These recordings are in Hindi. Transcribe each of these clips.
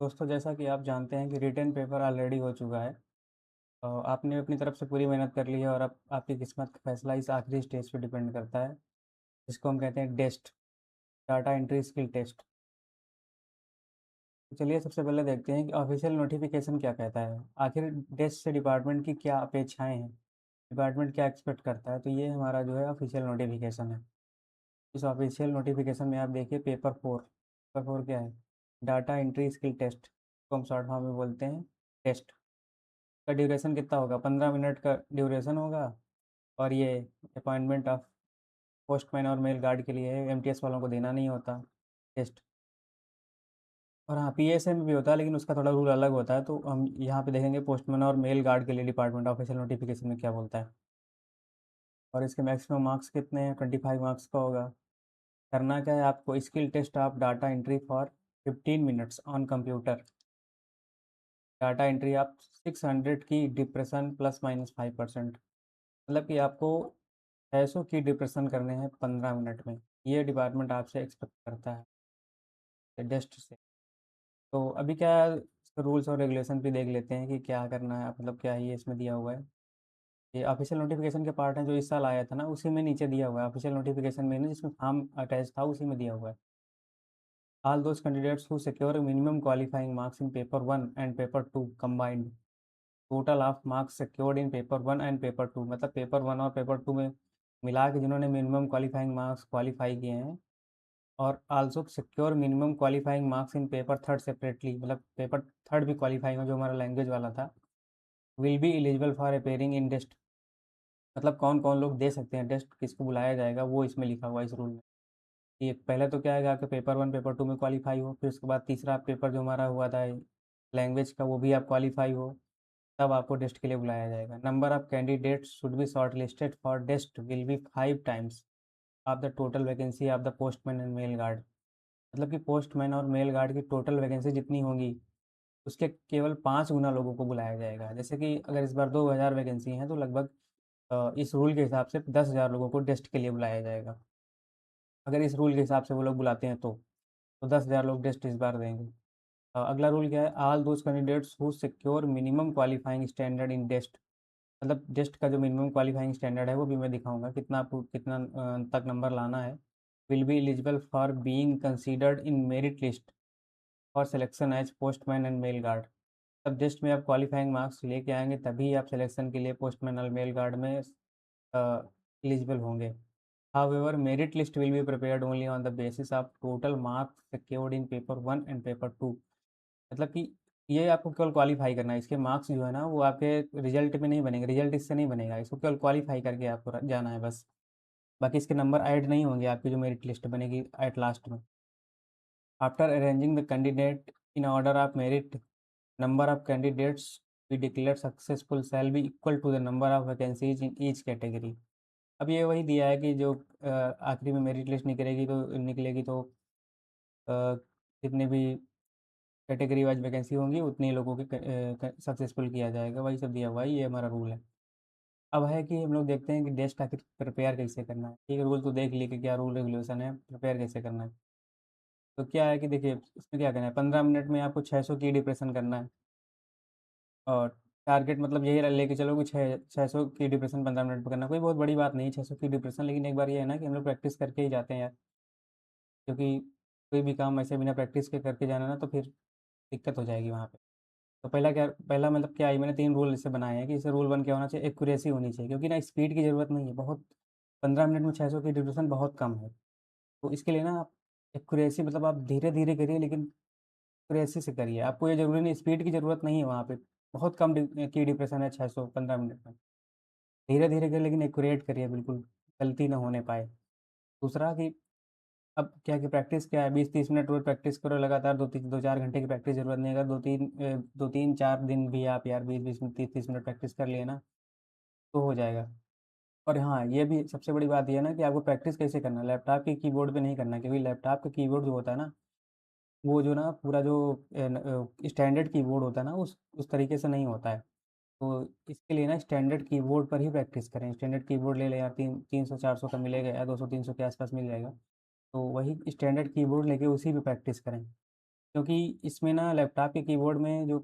दोस्तों, जैसा कि आप जानते हैं कि रिटन पेपर ऑलरेडी हो चुका है। आपने अपनी तरफ से पूरी मेहनत कर ली है और अब आपकी किस्मत का फैसला इस आखिरी स्टेज पे डिपेंड करता है, जिसको हम कहते हैं डेस्ट, डाटा एंट्री स्किल टेस्ट। तो चलिए सबसे पहले देखते हैं कि ऑफिशियल नोटिफिकेशन क्या कहता है। आखिर डेस्ट से डिपार्टमेंट की क्या अपेक्षाएं हैं, डिपार्टमेंट क्या एक्सपेक्ट करता है। तो ये हमारा जो है ऑफिशियल नोटिफिकेशन है। इस ऑफिशियल नोटिफिकेशन में आप देखिए पेपर 4 क्या है, डाटा एंट्री स्किल टेस्ट को हम शॉर्ट फॉर्म में बोलते हैं टेस्ट। का ड्यूरेशन कितना होगा, 15 मिनट का ड्यूरेशन होगा। और ये अपॉइंटमेंट ऑफ पोस्टमैन और मेल गार्ड के लिए है, एमटीएस वालों को देना नहीं होता टेस्ट। और हाँ, पीएसए में भी होता है लेकिन उसका थोड़ा रूल अलग होता है। तो हम यहाँ पे देखेंगे पोस्टमैन और मेल गार्ड के लिए डिपार्टमेंट ऑफिशियल नोटिफिकेशन में क्या बोलता है। और इसके मैक्सिमम मार्क्स कितने हैं, 25 मार्क्स का होगा। करना क्या है आपको, skill test of data entry for 15 minutes on computer. Data entry आप 600 की डिप्रेशन ±5%। मतलब कि आपको 600 की डिप्रेशन करने हैं 15 मिनट में। ये डिपार्टमेंट आपसे एक्सपेक्ट करता है डेस्ट से। तो अभी क्या रूल्स और रेगुलेशन भी देख लेते हैं कि क्या करना है, मतलब क्या ये इसमें दिया हुआ है। ये ऑफिशियल नोटिफिकेशन के पार्ट है जो इस साल आया था ना, उसी में नीचे दिया हुआ है ऑफिशियल नोटिफिकेशन में ना, जिसमें फॉर्म अटैच था उसी में दिया हुआ है। All those candidates who secure minimum qualifying marks in paper 1 and paper 2 combined, total of marks secured in paper 1 and paper 2, मतलब पेपर 1 और पेपर 2 में मिला के जिन्होंने मिनिमम क्वालिफाइंग मार्क्स क्वालिफाई किए हैं। और also secure minimum qualifying marks in paper 3 separately, मतलब पेपर 3 भी क्वालिफाइंग हो जो हमारा लैंग्वेज वाला था, will be eligible for appearing in test. मतलब कौन कौन लोग दे सकते हैं टेस्ट, किसको बुलाया जाएगा, वो इसमें लिखा हुआ है इस रूल में। ये पहले तो क्या है कि पेपर 1 पेपर 2 में क्वालिफाई हो, फिर उसके बाद तीसरा पेपर जो हमारा हुआ था लैंग्वेज का, वो भी आप क्वालिफाई हो, तब आपको टेस्ट के लिए बुलाया जाएगा। Number of candidates should be short listed for test will be 5 times of the total vacancy of the postman and mail guard. मतलब कि पोस्टमैन और मेल गार्ड की टोटल वैकेंसी जितनी होगी, उसके केवल 5 गुना लोगों को बुलाया जाएगा। जैसे कि अगर इस बार 2000 वैकेंसी हैं तो लगभग इस रूल के हिसाब से 10,000 लोगों को टेस्ट के लिए बुलाया जाएगा। अगर इस रूल के हिसाब से वो लोग बुलाते हैं तो 10,000 लोग टेस्ट इस बार देंगे। अगला रूल क्या है, all those candidates who secure minimum qualifying standard in test. मतलब टेस्ट का जो मिनिमम क्वालिफाइंग स्टैंडर्ड है वो भी मैं दिखाऊंगा, कितना आपको कितना तक नंबर लाना है। Will be eligible for being considered in merit list for selection as postman and mail guard. तब टेस्ट में आप क्वालिफाइंग मार्क्स लेके आएंगे तभी आप सिलेक्शन के लिए पोस्टमैन और मेल गार्ड में एलिजिबल होंगे। However, merit list will be prepared only on the basis of total marks secured in paper 1 and paper 2। मतलब कि ये आपको केवल क्वालिफाई करना है, इसके मार्क्स जो है ना वो आपके रिजल्ट में नहीं बनेंगे, रिजल्ट इससे नहीं बनेगा, इसको केवल क्वालिफाई करके आपको जाना है बस। बाकी इसके नंबर ऐड नहीं होंगे आपकी जो मेरिट लिस्ट बनेगी एट लास्ट में। After arranging the candidate in order of merit, number of candidates be declare successful shall be equal to the number of vacancies in each category. अब ये वही दिया है कि जो आखिरी में मेरिट लिस्ट निकलेगी तो जितने भी कैटेगरी वाइज वैकेंसी होंगी उतने लोगों की सक्सेसफुल किया जाएगा, वही सब दिया हुआ है, ये हमारा रूल है। अब है कि हम लोग देखते हैं कि डेस्ट आखिर प्रिपेयर कैसे करना है। ठीक है, रूल तो देख लिए कि क्या रूल रेगुलेशन है, प्रिपेयर कैसे करना है। तो क्या है कि देखिए इसमें क्या करना है, 15 मिनट में आपको 600 की डिप्रेशन करना है। और टारगेट मतलब यही लेके चलो कि 600 की डिप्रेशन 15 मिनट में करना, कोई बहुत बड़ी बात नहीं है 600 की डिप्रेशन। लेकिन एक बार ये है ना कि हम लोग प्रैक्टिस करके ही जाते हैं यार, क्योंकि कोई भी काम ऐसे बिना प्रैक्टिस के करके जाना ना तो फिर दिक्कत हो जाएगी वहाँ पे। तो पहला मतलब क्या है, मैंने 3 रूल इससे बनाए हैं कि इसे रूल 1 क्या होना चाहिए, एक्यूरेसी होनी चाहिए, क्योंकि ना स्पीड की ज़रूरत नहीं है बहुत। 15 मिनट में 600 की डिप्रेशन बहुत कम है। तो इसके लिए ना आप एक्यूरेसी, मतलब आप धीरे धीरे करिए लेकिन एक्यूरेसी से करिए। आपको ये ज़रूरी नहीं, स्पीड की ज़रूरत नहीं है वहाँ पे। बहुत कम की डिप्रेशन है 600 15 मिनट में। धीरे धीरे करिए लेकिन एक्यूरेट करिए, बिल्कुल गलती ना होने पाए। दूसरा कि अब क्या है कि प्रैक्टिस क्या है, 20-30 मिनट रोज प्रैक्टिस करो लगातार, 2-4 घंटे की प्रैक्टिस जरूरत नहीं है। अगर 2-3-4 दिन भी आप यार 20-20 मिनट 30-30 मिनट प्रैक्टिस कर लिए ना तो हो जाएगा। और हाँ, ये भी सबसे बड़ी बात ये है ना कि आपको प्रैक्टिस कैसे करना है, लैपटॉप के कीबोर्ड पे नहीं करना है, क्योंकि लैपटॉप का कीबोर्ड जो होता है ना, वो जो ना पूरा जो स्टैंडर्ड कीबोर्ड होता है ना उस तरीके से नहीं होता है। तो इसके लिए ना स्टैंडर्ड कीबोर्ड पर ही प्रैक्टिस करें। स्टैंडर्ड कीबोर्ड ले लें यार, 300-400 का मिलेगा या 200-300 के आसपास मिल जाएगा। तो वही स्टैंडर्ड कीबोर्ड लेके उसी पे प्रैक्टिस करें। क्योंकि इसमें ना लैपटॉप के कीबोर्ड में जो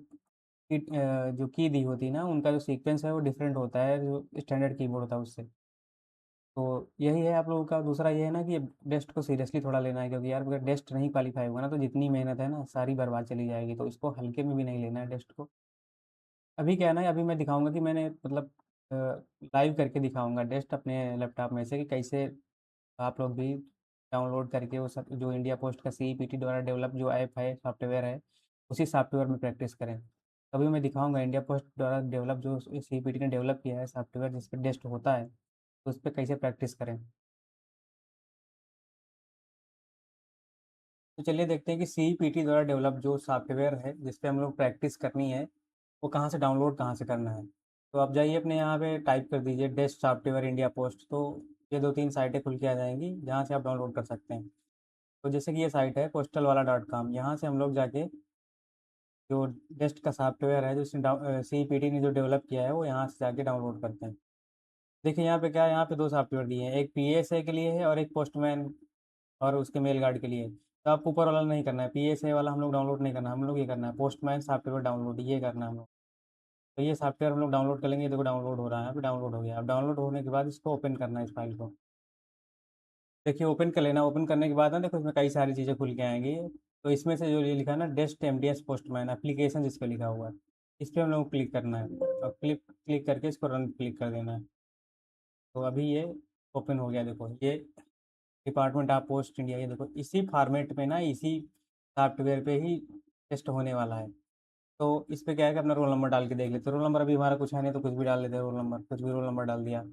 की दी होती है ना, उनका जो सीक्वेंस है वो डिफरेंट होता है जो स्टैंडर्ड कीबोर्ड होता है उससे। तो यही है आप लोगों का। दूसरा ये है ना कि टेस्ट को सीरियसली थोड़ा लेना है, क्योंकि यार अगर टेस्ट नहीं क्वालिफाई होगा ना तो जितनी मेहनत है ना सारी बर्बाद चली जाएगी। तो इसको हल्के में भी नहीं लेना है टेस्ट को। अभी क्या है ना, अभी मैं दिखाऊंगा कि मैंने मतलब लाइव करके दिखाऊंगा टेस्ट अपने लैपटॉप में से कि कैसे आप लोग भी डाउनलोड करके वो सब जो इंडिया पोस्ट का सीईपीटी द्वारा डेवलप जो ऐप है, सॉफ्टवेयर है, उसी सॉफ्टवेयर में प्रैक्टिस करें। अभी मैं दिखाऊंगा इंडिया पोस्ट द्वारा डेवलप जो सीईपीटी ने डेवलप किया है सॉफ्टवेयर जिस पर टेस्ट होता है, तो उस पर कैसे प्रैक्टिस करें। तो चलिए देखते हैं कि सीईपीटी द्वारा डेवलप जो सॉफ्टवेयर है जिस पे हम लोग प्रैक्टिस करनी है, वो कहाँ से डाउनलोड कहाँ से करना है। तो आप जाइए अपने यहाँ पे टाइप कर दीजिए डेस्ट सॉफ्टवेयर इंडिया पोस्ट, तो ये दो तीन साइटें खुल के आ जाएंगी जहाँ से आप डाउनलोड कर सकते हैं। तो जैसे कि ये साइट है postalwala.com, यहाँ से हम लोग जाके जो डेस्ट का सॉफ्टवेयर है जो सीईपीटी ने जो डेवलप किया है वो यहाँ से जाके डाउनलोड करते हैं। देखिए यहाँ पे क्या है, यहाँ पे दो सॉफ्टवेयर दिए हैं, एक पीएसए के लिए है और एक पोस्टमैन और उसके मेल गार्ड के लिए। तो आपको ऊपर वाला नहीं करना है, पीएसए वाला हम लोग डाउनलोड नहीं करना, हम लोग ये करना है पोस्टमैन सॉफ्टवेयर डाउनलोड, ये करना है हम लोग। तो ये सॉफ्टवेयर हम लोग डाउनलोड कर लेंगे। ये देखो डाउनलोड हो रहा है, अभी डाउनलोड हो गया। अब डाउनलोड होने के बाद इसको ओपन करना है, इस फाइल को। देखिए ओपन कर लेना। ओपन करने के बाद ना देखो इसमें कई सारी चीज़ें खुल के आएंगी। तो इसमें से जो ये लिखा है ना डेस्ट एमडीएस पोस्टमैन एप्लीकेशन, जिस पे लिखा हुआ है, इस पर हम लोग को क्लिक करना है और क्लिक क्लिक करके इसको रन क्लिक कर देना है। तो अभी ये ओपन हो गया। देखो ये डिपार्टमेंट ऑफ पोस्ट इंडिया, ये देखो इसी फॉर्मेट में ना, इसी सॉफ्टवेयर पे ही टेस्ट होने वाला है। तो इस पे क्या है कि अपना रोल नंबर डाल के देख लेते हैं। रोल नंबर अभी हमारा कुछ है नहीं तो कुछ भी डाल लेते हैं, रोल नंबर कुछ भी रोल नंबर डाल दिया।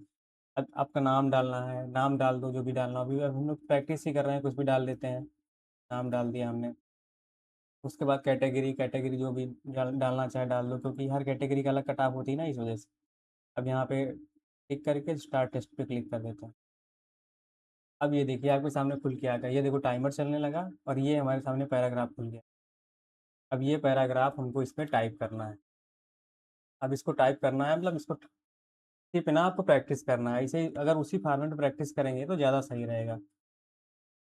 अब आपका नाम डालना है, नाम डाल दो जो भी डालना हो। अभी अब हम लोग प्रैक्टिस ही कर रहे हैं, कुछ भी डाल देते हैं। नाम डाल दिया हमने। उसके बाद कैटेगरी, कैटेगरी जो भी डालना चाहे डाल दो, क्योंकि हर कैटेगरी का अलग कट ऑफ होती है ना, इस वजह से। अब यहाँ पे क्लिक करके स्टार्ट टेस्ट पे क्लिक कर देते हैं। अब ये देखिए आपके सामने खुल के आ गया, ये देखो टाइमर चलने लगा और ये हमारे सामने पैराग्राफ खुल गया। अब ये पैराग्राफ हमको इस पर टाइप करना है। अब इसको टाइप करना है, मतलब इसको इसी पे ना आपको प्रैक्टिस करना है। इसे अगर उसी फॉर्मेट में प्रैक्टिस करेंगे तो ज़्यादा सही रहेगा,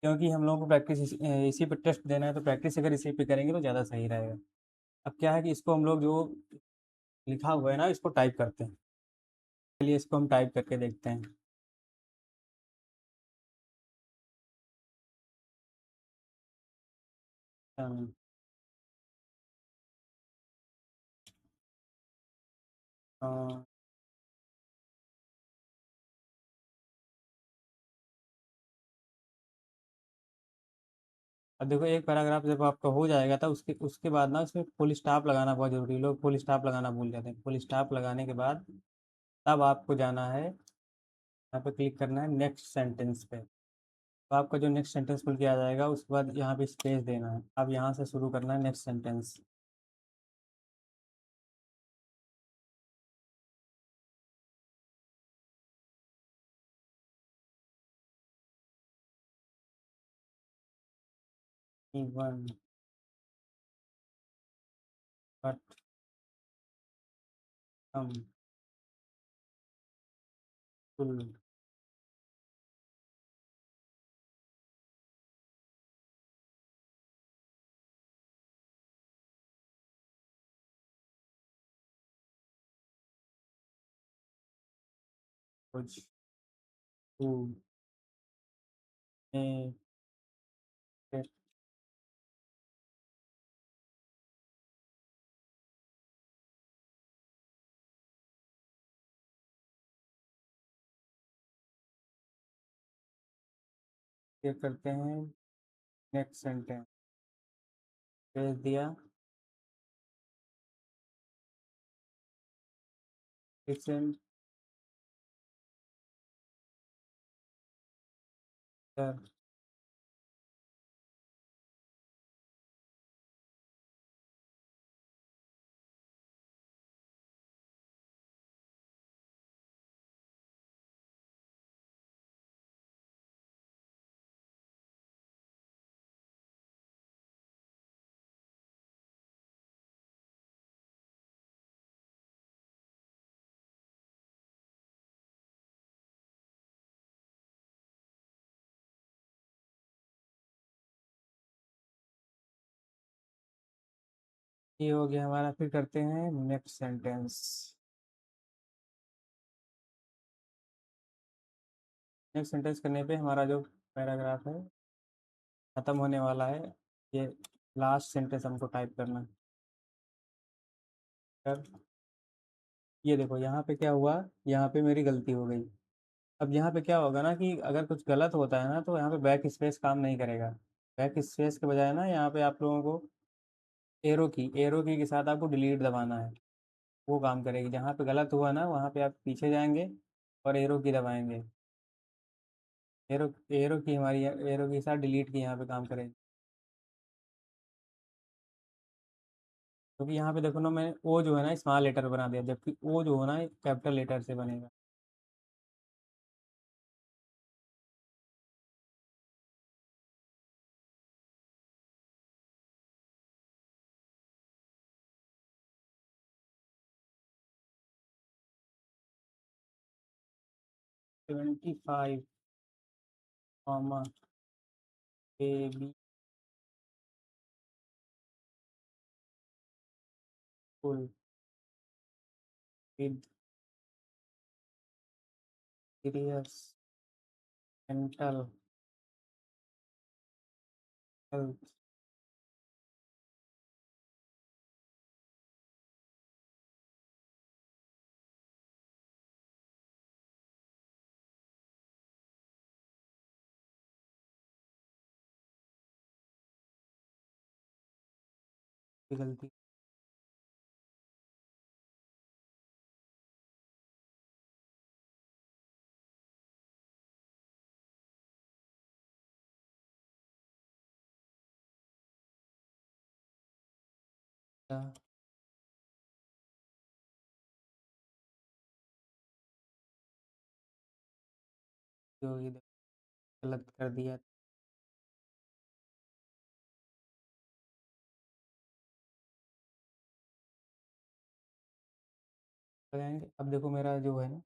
क्योंकि हम लोगों को प्रैक्टिस इसी पे टेस्ट देना है। तो प्रैक्टिस अगर इसी पे करेंगे तो ज़्यादा सही रहेगा। अब क्या है कि इसको हम लोग जो लिखा हुआ है ना इसको टाइप करते हैं। चलिए इसको हम टाइप करके देखते हैं। अम, अ, अब देखो एक पैराग्राफ जब आपका हो जाएगा तो उसके उसके बाद ना उसमें फुल स्टॉप लगाना बहुत जरूरी है। लोग फुल स्टॉप लगाना भूल जाते हैं। फुल स्टॉप लगाने के बाद तब आपको जाना है, यहाँ पे क्लिक करना है नेक्स्ट सेंटेंस पे। तो आपका जो नेक्स्ट सेंटेंस खुल के आ जाएगा, उसके बाद यहाँ पे स्पेस देना है। अब यहाँ से शुरू करना है नेक्स्ट सेंटेंस। वन बट हम फुल कुछ टू में क्या करते हैं, नेक्स्ट सेंटेंस भेज दिया। फिर ये हो गया हमारा, फिर करते हैं नेक्स्ट सेंटेंस। नेक्स्ट सेंटेंस करने पे हमारा जो पैराग्राफ है ख़त्म होने वाला है। ये लास्ट सेंटेंस हमको टाइप करना है। कर, ये देखो यहाँ पे क्या हुआ, यहाँ पे मेरी गलती हो गई। अब यहाँ पे क्या होगा ना कि अगर कुछ गलत होता है ना तो यहाँ पे बैक स्पेस काम नहीं करेगा। बैक स्पेस के बजाय ना यहाँ पे आप लोगों को एरो की के साथ आपको डिलीट दबाना है। वो काम करेगी। जहाँ पे गलत हुआ ना वहाँ पे आप पीछे जाएंगे और एरो की दबाएंगे। एरो एरो की हमारी एरो के साथ डिलीट की यहाँ पे काम करेगी। क्योंकि यहाँ पे देखो ना, मैंने ओ जो है ना स्मॉल लेटर बना दिया, जबकि ओ जो है ना कैपिटल लेटर से बनेगा। 25 comma A B full with serious mental health की गलती का जो ये गलत कर दिया। लगाएंगे। अब देखो मेरा जो है ना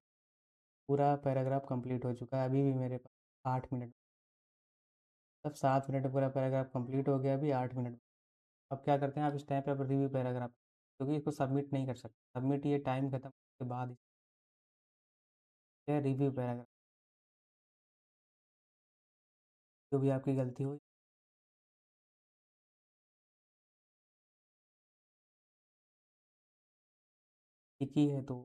पूरा पैराग्राफ कंप्लीट हो चुका है। अभी भी मेरे पास 8 मिनट, तब 7 मिनट में पूरा पैराग्राफ कंप्लीट हो गया। अभी 8 मिनट। अब क्या करते हैं, आप इस टाइम पे आप रिव्यू पैराग्राफ, क्योंकि इसको सबमिट नहीं कर सकते। सबमिट ये टाइम खत्म के बाद है रिव्यू पैराग्राफ। जो भी आपकी गलती हो की है तो